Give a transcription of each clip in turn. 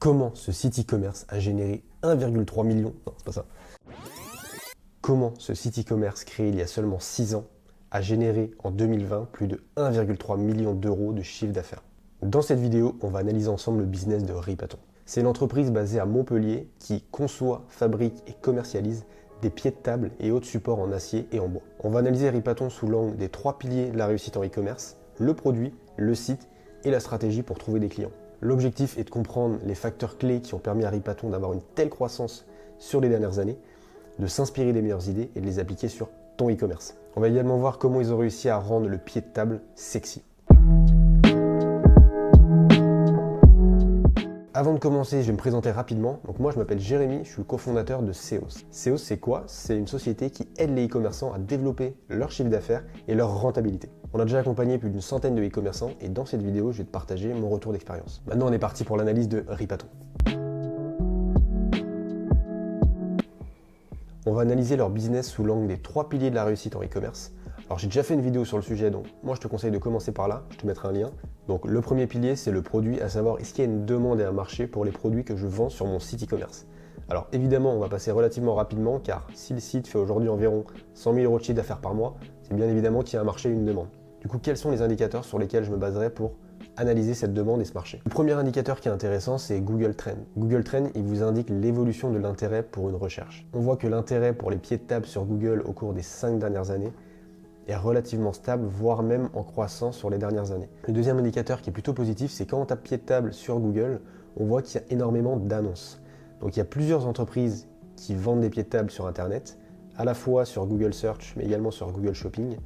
Comment ce site e-commerce a généré 1,3 million? Non, c'est pas ça. Comment ce site e-commerce créé il y a seulement 6 ans a généré en 2020 plus de 1,3 million d'euros de chiffre d'affaires? Dans cette vidéo, on va analyser ensemble le business de Ripaton. C'est une entreprise basée à Montpellier qui conçoit, fabrique et commercialise des pieds de table et autres supports en acier et en bois. On va analyser Ripaton sous l'angle des 3 piliers de la réussite en e-commerce: le produit, le site et la stratégie pour trouver des clients. L'objectif est de comprendre les facteurs clés qui ont permis à Ripaton d'avoir une telle croissance sur les dernières années, de s'inspirer des meilleures idées et de les appliquer sur ton e-commerce. On va également voir comment ils ont réussi à rendre le pied de table sexy. Avant de commencer, je vais me présenter rapidement. Donc moi, je m'appelle Jérémy, je suis le cofondateur de Seos. Seos, c'est quoi? C'est une société qui aide les e-commerçants à développer leur chiffre d'affaires et leur rentabilité. On a déjà accompagné plus d'une centaine de e-commerçants et dans cette vidéo, je vais te partager mon retour d'expérience. Maintenant, on est parti pour l'analyse de Ripaton. On va analyser leur business sous l'angle des 3 piliers de la réussite en e-commerce. Alors j'ai déjà fait une vidéo sur le sujet, donc moi je te conseille de commencer par là, je te mettrai un lien. Donc le premier pilier, c'est le produit, à savoir est-ce qu'il y a une demande et un marché pour les produits que je vends sur mon site e-commerce. Alors évidemment, on va passer relativement rapidement, car si le site fait aujourd'hui environ 100 000 euros de chiffre d'affaires par mois, c'est bien évidemment qu'il y a un marché et une demande. Du coup, quels sont les indicateurs sur lesquels je me baserai pour analyser cette demande et ce marché? Le premier indicateur qui est intéressant, c'est Google Trends. Google Trends, il vous indique l'évolution de l'intérêt pour une recherche. On voit que l'intérêt pour les pieds de table sur Google au cours des 5 dernières années est relativement stable, voire même en croissance sur les dernières années. Le deuxième indicateur qui est plutôt positif, c'est quand on tape pied de table sur Google, on voit qu'il y a énormément d'annonces. Donc il y a plusieurs entreprises qui vendent des pieds de table sur Internet, à la fois sur Google Search, mais également sur Google Shopping.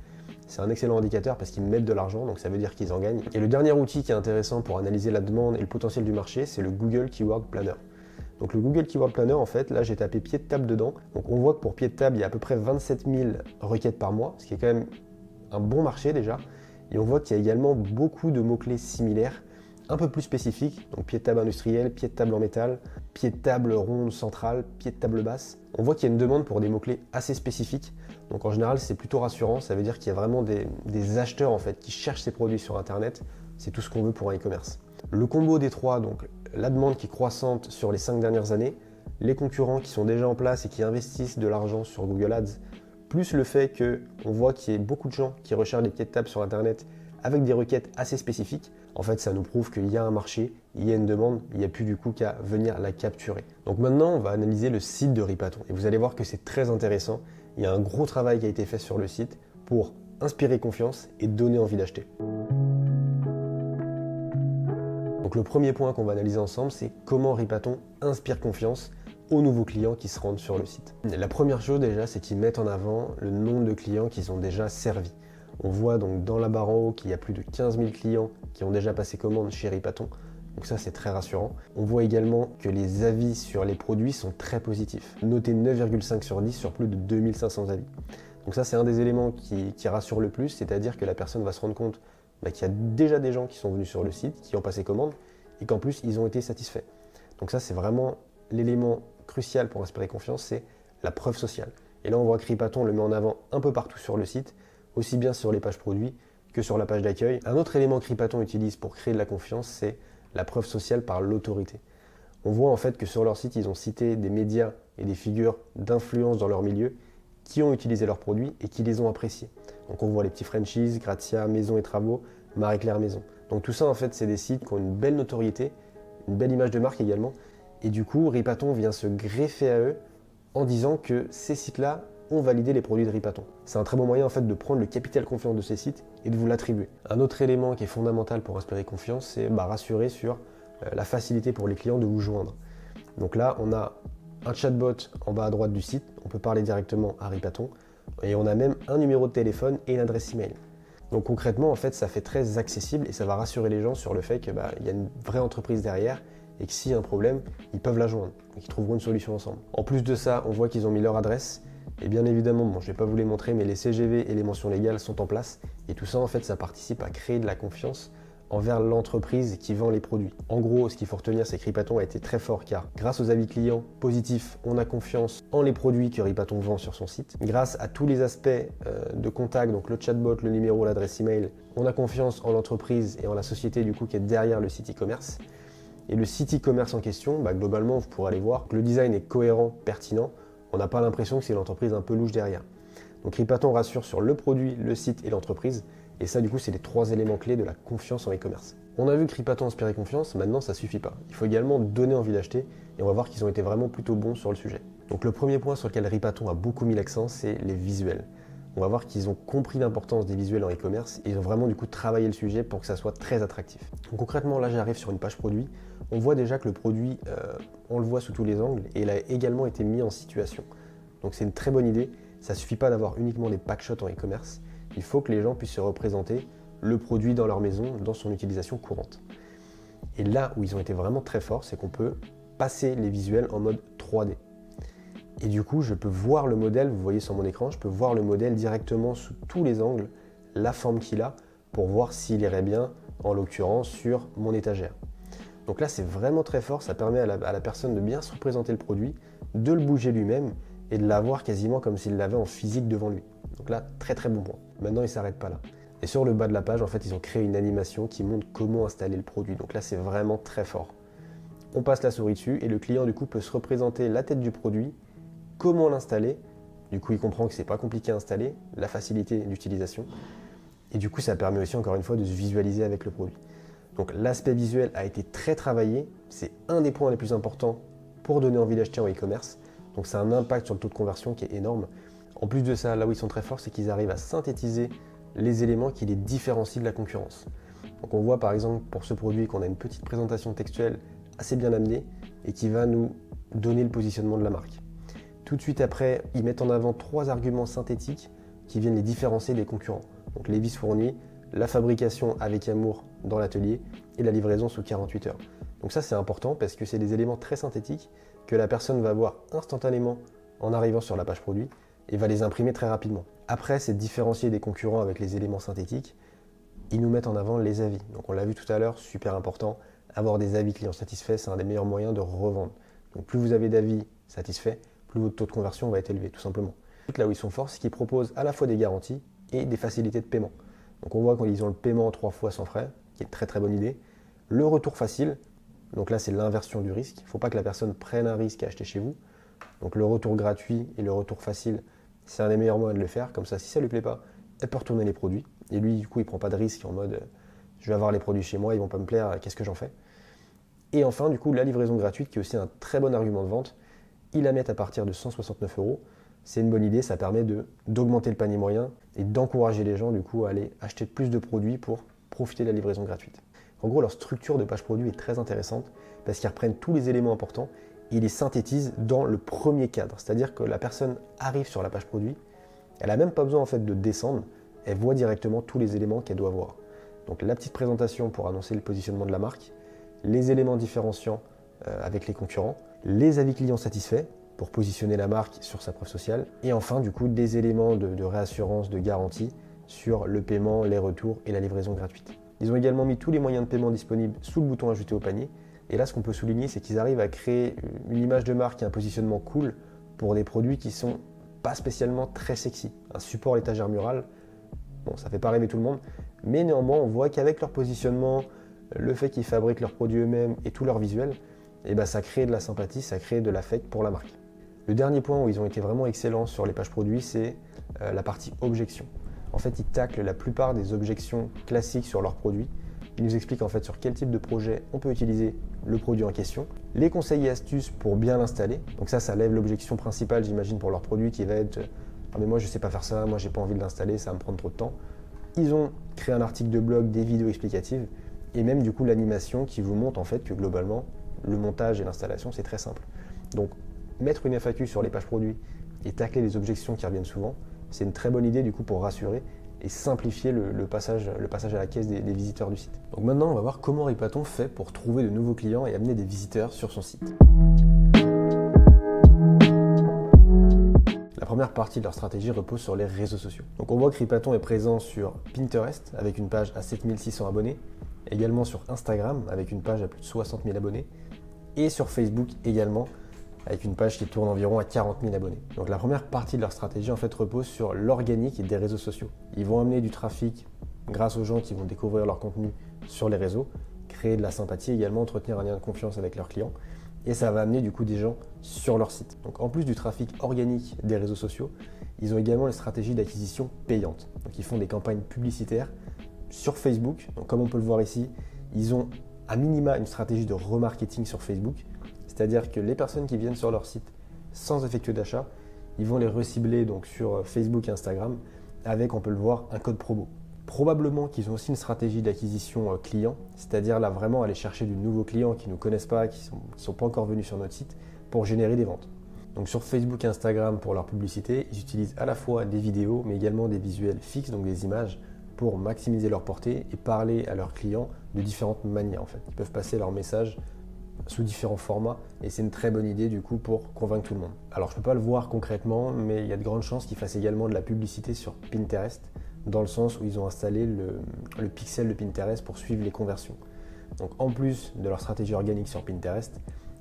C'est un excellent indicateur parce qu'ils mettent de l'argent, donc ça veut dire qu'ils en gagnent. Et le dernier outil qui est intéressant pour analyser la demande et le potentiel du marché, c'est le Google Keyword Planner. Donc le Google Keyword Planner, en fait, là j'ai tapé pied de table dedans. Donc on voit que pour pied de table, il y a à peu près 27 000 requêtes par mois, ce qui est quand même un bon marché déjà. Et on voit qu'il y a également beaucoup de mots-clés similaires, un peu plus spécifiques. Donc pied de table industriel, pied de table en métal, pied de table ronde centrale, pied de table basse. On voit qu'il y a une demande pour des mots-clés assez spécifiques. Donc en général, c'est plutôt rassurant. Ça veut dire qu'il y a vraiment des acheteurs en fait qui cherchent ces produits sur Internet. C'est tout ce qu'on veut pour un e-commerce. Le combo des trois, donc la demande qui est croissante sur les 5 dernières années, les concurrents qui sont déjà en place et qui investissent de l'argent sur Google Ads, plus le fait qu'on voit qu'il y a beaucoup de gens qui recherchent des pieds de table sur Internet avec des requêtes assez spécifiques, en fait ça nous prouve qu'il y a un marché, il y a une demande, il n'y a plus du coup qu'à venir la capturer. Donc maintenant on va analyser le site de Ripaton et vous allez voir que c'est très intéressant. Il y a un gros travail qui a été fait sur le site pour inspirer confiance et donner envie d'acheter. Donc le premier point qu'on va analyser ensemble, c'est comment Ripaton inspire confiance aux nouveaux clients qui se rendent sur le site. La première chose déjà, c'est qu'ils mettent en avant le nombre de clients qu'ils ont déjà servis. On voit donc dans la barre en haut qu'il y a plus de 15 000 clients qui ont déjà passé commande chez Ripaton. Donc ça, c'est très rassurant. On voit également que les avis sur les produits sont très positifs. Noté 9,5 sur 10 sur plus de 2500 avis. Donc ça, c'est un des éléments qui rassure le plus, c'est-à-dire que la personne va se rendre compte qu'il y a déjà des gens qui sont venus sur le site, qui ont passé commande, et qu'en plus, ils ont été satisfaits. Donc ça, c'est vraiment l'élément crucial pour inspirer confiance, c'est la preuve sociale. Et là, on voit que Ripaton le met en avant un peu partout sur le site, aussi bien sur les pages produits que sur la page d'accueil. Un autre élément que Ripaton utilise pour créer de la confiance, c'est la preuve sociale par l'autorité. On voit en fait que sur leur site, ils ont cité des médias et des figures d'influence dans leur milieu qui ont utilisé leurs produits et qui les ont appréciés. Donc on voit les petits franchises, Grazia, Maison et Travaux, Marie-Claire Maison. Donc tout ça en fait, c'est des sites qui ont une belle notoriété, une belle image de marque également. Et du coup, Ripaton vient se greffer à eux en disant que ces sites-là ont validé les produits de Ripaton. C'est un très bon moyen en fait de prendre le capital confiance de ces sites et de vous l'attribuer. Un autre élément qui est fondamental pour inspirer confiance, c'est rassurer sur la facilité pour les clients de vous joindre. Donc là, on a un chatbot en bas à droite du site, on peut parler directement à Ripaton et on a même un numéro de téléphone et une adresse email. Donc concrètement, en fait, ça fait très accessible et ça va rassurer les gens sur le fait qu'il y a une vraie entreprise derrière et que s'il y a un problème, ils peuvent la joindre et qu'ils trouveront une solution ensemble. En plus de ça, on voit qu'ils ont mis leur adresse et bien évidemment, je ne vais pas vous les montrer, mais les CGV et les mentions légales sont en place et tout ça, en fait, ça participe à créer de la confiance envers l'entreprise qui vend les produits. En gros, ce qu'il faut retenir, c'est que Ripaton a été très fort car grâce aux avis clients positifs, on a confiance en les produits que Ripaton vend sur son site. Grâce à tous les aspects de contact, donc le chatbot, le numéro, l'adresse email, on a confiance en l'entreprise et en la société du coup qui est derrière le site e-commerce. Et le site e-commerce en question, globalement, vous pourrez aller voir que le design est cohérent, pertinent. On n'a pas l'impression que c'est une entreprise un peu louche derrière. Donc Ripaton rassure sur le produit, le site et l'entreprise. Et ça, du coup, c'est les 3 éléments clés de la confiance en e-commerce. On a vu que Ripaton inspirait confiance, maintenant ça suffit pas. Il faut également donner envie d'acheter et on va voir qu'ils ont été vraiment plutôt bons sur le sujet. Donc le premier point sur lequel Ripaton a beaucoup mis l'accent, c'est les visuels. On va voir qu'ils ont compris l'importance des visuels en e-commerce et ils ont vraiment du coup travaillé le sujet pour que ça soit très attractif. Donc concrètement, là j'arrive sur une page produit. On voit déjà que le produit, on le voit sous tous les angles et il a également été mis en situation. Donc c'est une très bonne idée. Ça suffit pas d'avoir uniquement des packshots en e-commerce. Il faut que les gens puissent se représenter le produit dans leur maison, dans son utilisation courante. Et là où ils ont été vraiment très forts, c'est qu'on peut passer les visuels en mode 3D. Et du coup, je peux voir le modèle, vous voyez sur mon écran, je peux voir le modèle directement sous tous les angles, la forme qu'il a, pour voir s'il irait bien, en l'occurrence, sur mon étagère. Donc là, c'est vraiment très fort, ça permet à la personne de bien se représenter le produit, de le bouger lui-même et de l'avoir quasiment comme s'il l'avait en physique devant lui. Donc là, très très bon point. Maintenant, il ne s'arrête pas là. Et sur le bas de la page, en fait, ils ont créé une animation qui montre comment installer le produit. Donc là, c'est vraiment très fort. On passe la souris dessus et le client, du coup, peut se représenter la tête du produit, comment l'installer. Du coup, il comprend que c'est pas compliqué à installer, la facilité d'utilisation. Et du coup, ça permet aussi, encore une fois, de se visualiser avec le produit. Donc l'aspect visuel a été très travaillé. C'est un des points les plus importants pour donner envie d'acheter en e-commerce. Donc ça a un impact sur le taux de conversion qui est énorme. En plus de ça, là où ils sont très forts, c'est qu'ils arrivent à synthétiser les éléments qui les différencient de la concurrence. Donc on voit par exemple pour ce produit qu'on a une petite présentation textuelle assez bien amenée et qui va nous donner le positionnement de la marque. Tout de suite après, ils mettent en avant 3 arguments synthétiques qui viennent les différencier des concurrents. Donc les vis fournies, la fabrication avec amour dans l'atelier et la livraison sous 48 heures. Donc ça c'est important parce que c'est des éléments très synthétiques que la personne va voir instantanément en arrivant sur la page produit et va les imprimer très rapidement. Après, c'est différencier des concurrents avec les éléments synthétiques. Ils nous mettent en avant les avis. Donc on l'a vu tout à l'heure, super important, avoir des avis clients satisfaits, c'est un des meilleurs moyens de revendre. Donc plus vous avez d'avis satisfaits, plus votre taux de conversion va être élevé, tout simplement. Là où ils sont forts, c'est qu'ils proposent à la fois des garanties et des facilités de paiement. Donc on voit qu'ils ont le paiement 3 fois sans frais, qui est une très très bonne idée. Le retour facile, donc là c'est l'inversion du risque. Il ne faut pas que la personne prenne un risque à acheter chez vous. Donc le retour gratuit et le retour facile, c'est un des meilleurs moyens de le faire. Comme ça, si ça ne lui plaît pas, elle peut retourner les produits. Et lui, du coup, il ne prend pas de risque en mode je vais avoir les produits chez moi, ils ne vont pas me plaire, qu'est-ce que j'en fais? Et enfin, du coup, la livraison gratuite, qui est aussi un très bon argument de vente. Ils la mettent à partir de 169 €. C'est une bonne idée, ça permet d'augmenter le panier moyen et d'encourager les gens, du coup, à aller acheter plus de produits pour profiter de la livraison gratuite. En gros, leur structure de page produit est très intéressante parce qu'ils reprennent tous les éléments importants et ils les synthétisent dans le premier cadre. C'est-à-dire que la personne arrive sur la page produit, elle n'a même pas besoin en fait de descendre, elle voit directement tous les éléments qu'elle doit voir. Donc la petite présentation pour annoncer le positionnement de la marque, les éléments différenciants avec les concurrents, les avis clients satisfaits pour positionner la marque sur sa preuve sociale, et enfin du coup des éléments de réassurance, de garantie sur le paiement, les retours et la livraison gratuite. Ils ont également mis tous les moyens de paiement disponibles sous le bouton ajouter au panier. Et là, ce qu'on peut souligner, c'est qu'ils arrivent à créer une image de marque et un positionnement cool pour des produits qui sont pas spécialement très sexy. Un support étagère murale, bon, ça fait pas rêver tout le monde, mais néanmoins, on voit qu'avec leur positionnement, le fait qu'ils fabriquent leurs produits eux-mêmes et tout leur visuel, ça crée de la sympathie, ça crée de l'affect pour la marque. Le dernier point où ils ont été vraiment excellents sur les pages produits, c'est la partie objection. En fait, ils taclent la plupart des objections classiques sur leurs produits. Ils nous expliquent en fait sur quel type de projet on peut utiliser le produit en question, les conseils et astuces pour bien l'installer. Donc ça lève l'objection principale, j'imagine, pour leur produit qui va être « Ah mais moi je sais pas faire ça, moi j'ai pas envie de l'installer, ça va me prendre trop de temps ». Ils ont créé un article de blog, des vidéos explicatives et même du coup l'animation qui vous montre en fait que globalement le montage et l'installation c'est très simple. Donc mettre une FAQ sur les pages produits et tacler les objections qui reviennent souvent, c'est une très bonne idée du coup pour rassurer et simplifier le passage à la caisse des visiteurs du site. Donc maintenant, on va voir comment Ripaton fait pour trouver de nouveaux clients et amener des visiteurs sur son site. La première partie de leur stratégie repose sur les réseaux sociaux. Donc on voit que Ripaton est présent sur Pinterest avec une page à 7600 abonnés, également sur Instagram avec une page à plus de 60 000 abonnés et sur Facebook également avec une page qui tourne environ à 40 000 abonnés. Donc la première partie de leur stratégie en fait repose sur l'organique et des réseaux sociaux. Ils vont amener du trafic grâce aux gens qui vont découvrir leur contenu sur les réseaux, créer de la sympathie, également entretenir un lien de confiance avec leurs clients. Et ça va amener du coup des gens sur leur site. Donc en plus du trafic organique des réseaux sociaux, ils ont également une stratégie d'acquisition payante. Donc ils font des campagnes publicitaires sur Facebook. Donc comme on peut le voir ici, ils ont à minima une stratégie de remarketing sur Facebook. C'est-à-dire que les personnes qui viennent sur leur site sans effectuer d'achat, ils vont les recibler donc sur Facebook et Instagram avec, on peut le voir, un code promo. Probablement qu'ils ont aussi une stratégie d'acquisition client, c'est-à-dire là vraiment aller chercher du nouveau client qui ne nous connaissent pas, qui ne sont pas encore venus sur notre site pour générer des ventes. Donc sur Facebook et Instagram pour leur publicité, ils utilisent à la fois des vidéos mais également des visuels fixes, donc des images pour maximiser leur portée et parler à leurs clients de différentes manières en fait. Ils peuvent passer leur message sous différents formats et c'est une très bonne idée du coup pour convaincre tout le monde. Alors je ne peux pas le voir concrètement mais il y a de grandes chances qu'ils fassent également de la publicité sur Pinterest dans le sens où ils ont installé le pixel de Pinterest pour suivre les conversions. Donc en plus de leur stratégie organique sur Pinterest,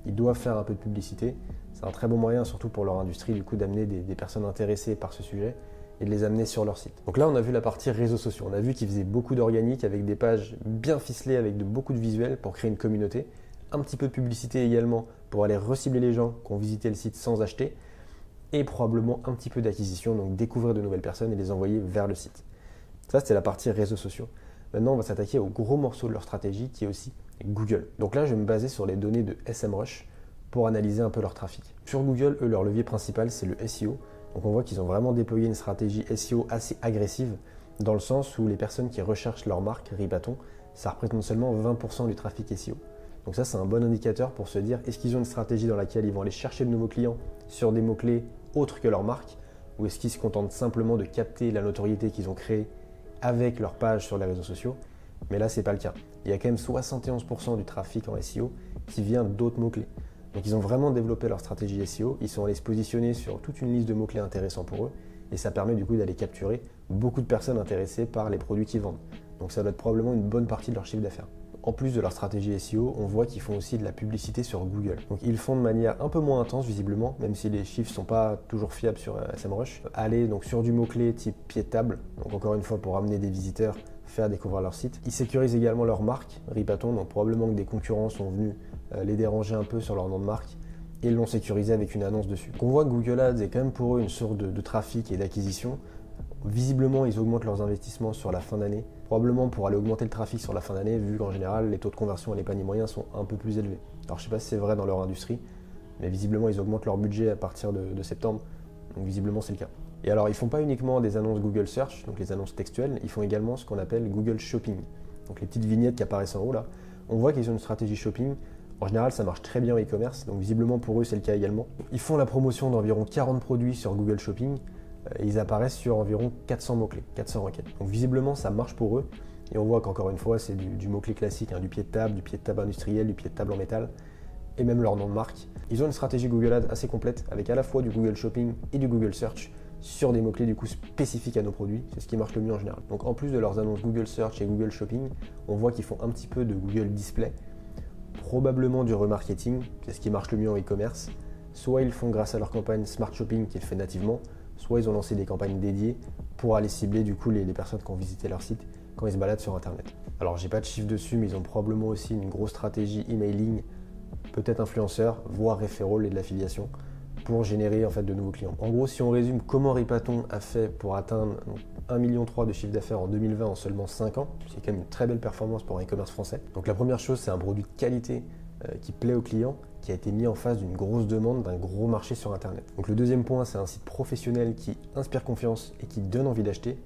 ils doivent faire un peu de publicité. C'est un très bon moyen surtout pour leur industrie du coup d'amener des personnes intéressées par ce sujet et de les amener sur leur site. Donc là on a vu la partie réseaux sociaux, on a vu qu'ils faisaient beaucoup d'organique avec des pages bien ficelées avec beaucoup de visuels pour créer une communauté. Un petit peu de publicité également pour aller recibler les gens qui ont visité le site sans acheter et probablement un petit peu d'acquisition, donc découvrir de nouvelles personnes et les envoyer vers le site. Ça, c'était la partie réseaux sociaux. Maintenant, on va s'attaquer au gros morceau de leur stratégie qui est aussi Google. Donc là, je vais me baser sur les données de SEMrush pour analyser un peu leur trafic. Sur Google, eux, leur levier principal, c'est le SEO. Donc on voit qu'ils ont vraiment déployé une stratégie SEO assez agressive dans le sens où les personnes qui recherchent leur marque, Ripaton, ça représente seulement 20% du trafic SEO. Donc ça, c'est un bon indicateur pour se dire est-ce qu'ils ont une stratégie dans laquelle ils vont aller chercher de nouveaux clients sur des mots-clés autres que leur marque ou est-ce qu'ils se contentent simplement de capter la notoriété qu'ils ont créée avec leur page sur les réseaux sociaux. Mais là, ce n'est pas le cas. Il y a quand même 71% du trafic en SEO qui vient d'autres mots-clés. Donc ils ont vraiment développé leur stratégie SEO, ils sont allés se positionner sur toute une liste de mots-clés intéressants pour eux et ça permet du coup d'aller capturer beaucoup de personnes intéressées par les produits qu'ils vendent. Donc ça doit être probablement une bonne partie de leur chiffre d'affaires. En plus de leur stratégie SEO, on voit qu'ils font aussi de la publicité sur Google. Donc ils font de manière un peu moins intense visiblement, même si les chiffres ne sont pas toujours fiables sur SEMrush. Aller donc sur du mot-clé type pied de table, donc encore une fois pour amener des visiteurs, faire découvrir leur site. Ils sécurisent également leur marque, Ripaton, donc probablement que des concurrents sont venus les déranger un peu sur leur nom de marque et l'ont sécurisé avec une annonce dessus. Donc on voit que Google Ads est quand même pour eux une source de trafic et d'acquisition. Visiblement, ils augmentent leurs investissements sur la fin d'année, probablement pour aller augmenter le trafic sur la fin d'année, vu qu'en général, les taux de conversion et les paniers moyens sont un peu plus élevés. Alors, je ne sais pas si c'est vrai dans leur industrie, mais visiblement, ils augmentent leur budget à partir de septembre, donc visiblement, c'est le cas. Et alors, ils ne font pas uniquement des annonces Google Search, donc les annonces textuelles, ils font également ce qu'on appelle Google Shopping, donc les petites vignettes qui apparaissent en haut là. On voit qu'ils ont une stratégie shopping. En général, ça marche très bien en e-commerce, donc visiblement pour eux, c'est le cas également. Ils font la promotion d'environ 40 produits sur Google Shopping. Ils apparaissent sur environ 400 mots-clés, 400 requêtes. Donc visiblement, ça marche pour eux. Et on voit qu'encore une fois, c'est du mot-clé classique, hein, du pied de table industriel, du pied de table en métal, et même leur nom de marque. Ils ont une stratégie Google Ads assez complète, avec à la fois du Google Shopping et du Google Search, sur des mots-clés du coup spécifiques à nos produits. C'est ce qui marche le mieux en général. Donc en plus de leurs annonces Google Search et Google Shopping, on voit qu'ils font un petit peu de Google Display, probablement du remarketing, c'est ce qui marche le mieux en e-commerce. Soit ils font grâce à leur campagne Smart Shopping qui est fait nativement, soit ils ont lancé des campagnes dédiées pour aller cibler du coup les personnes qui ont visité leur site quand ils se baladent sur internet. Alors j'ai pas de chiffre dessus, mais ils ont probablement aussi une grosse stratégie emailing, peut-être influenceur, voire référol et de l'affiliation pour générer en fait de nouveaux clients. En gros, si on résume comment Ripaton a fait pour atteindre 1,3 million de chiffre d'affaires en 2020 en seulement 5 ans, c'est quand même une très belle performance pour un e-commerce français. Donc la première chose, c'est un produit de qualité qui plaît aux clients, qui a été mis en face d'une grosse demande, d'un gros marché sur Internet. Donc le deuxième point, c'est un site professionnel qui inspire confiance et qui donne envie d'acheter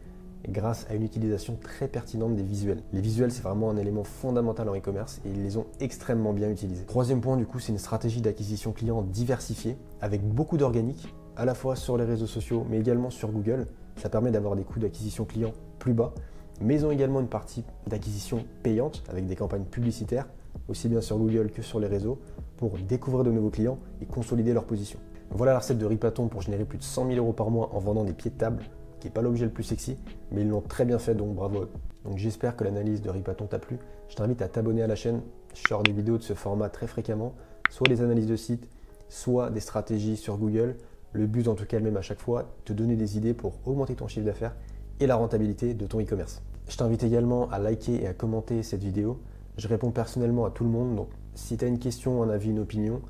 grâce à une utilisation très pertinente des visuels. Les visuels, c'est vraiment un élément fondamental en e-commerce et ils les ont extrêmement bien utilisés. Troisième point, du coup, c'est une stratégie d'acquisition client diversifiée avec beaucoup d'organique, à la fois sur les réseaux sociaux mais également sur Google. Ça permet d'avoir des coûts d'acquisition client plus bas, mais ils ont également une partie d'acquisition payante avec des campagnes publicitaires, aussi bien sur Google que sur les réseaux, pour découvrir de nouveaux clients et consolider leur position. Voilà la recette de Ripaton pour générer plus de 100 000 € par mois en vendant des pieds de table, qui n'est pas l'objet le plus sexy, mais ils l'ont très bien fait, donc bravo à eux. Donc j'espère que l'analyse de Ripaton t'a plu. Je t'invite à t'abonner à la chaîne, je sors des vidéos de ce format très fréquemment, soit des analyses de sites, soit des stratégies sur Google. Le but en tout cas même à chaque fois, te donner des idées pour augmenter ton chiffre d'affaires et la rentabilité de ton e-commerce. Je t'invite également à liker et à commenter cette vidéo. Je réponds personnellement à tout le monde, donc si tu as une question, un avis, une opinion,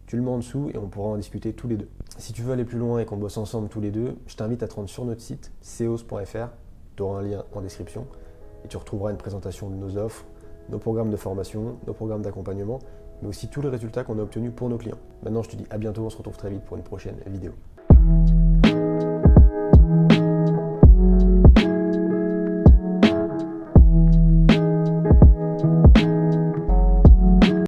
tu le mets en dessous et on pourra en discuter tous les deux. Si tu veux aller plus loin et qu'on bosse ensemble tous les deux, je t'invite à te rendre sur notre site ceos.fr, tu auras un lien en description et tu retrouveras une présentation de nos offres, nos programmes de formation, nos programmes d'accompagnement, mais aussi tous les résultats qu'on a obtenus pour nos clients. Maintenant, je te dis à bientôt, on se retrouve très vite pour une prochaine vidéo.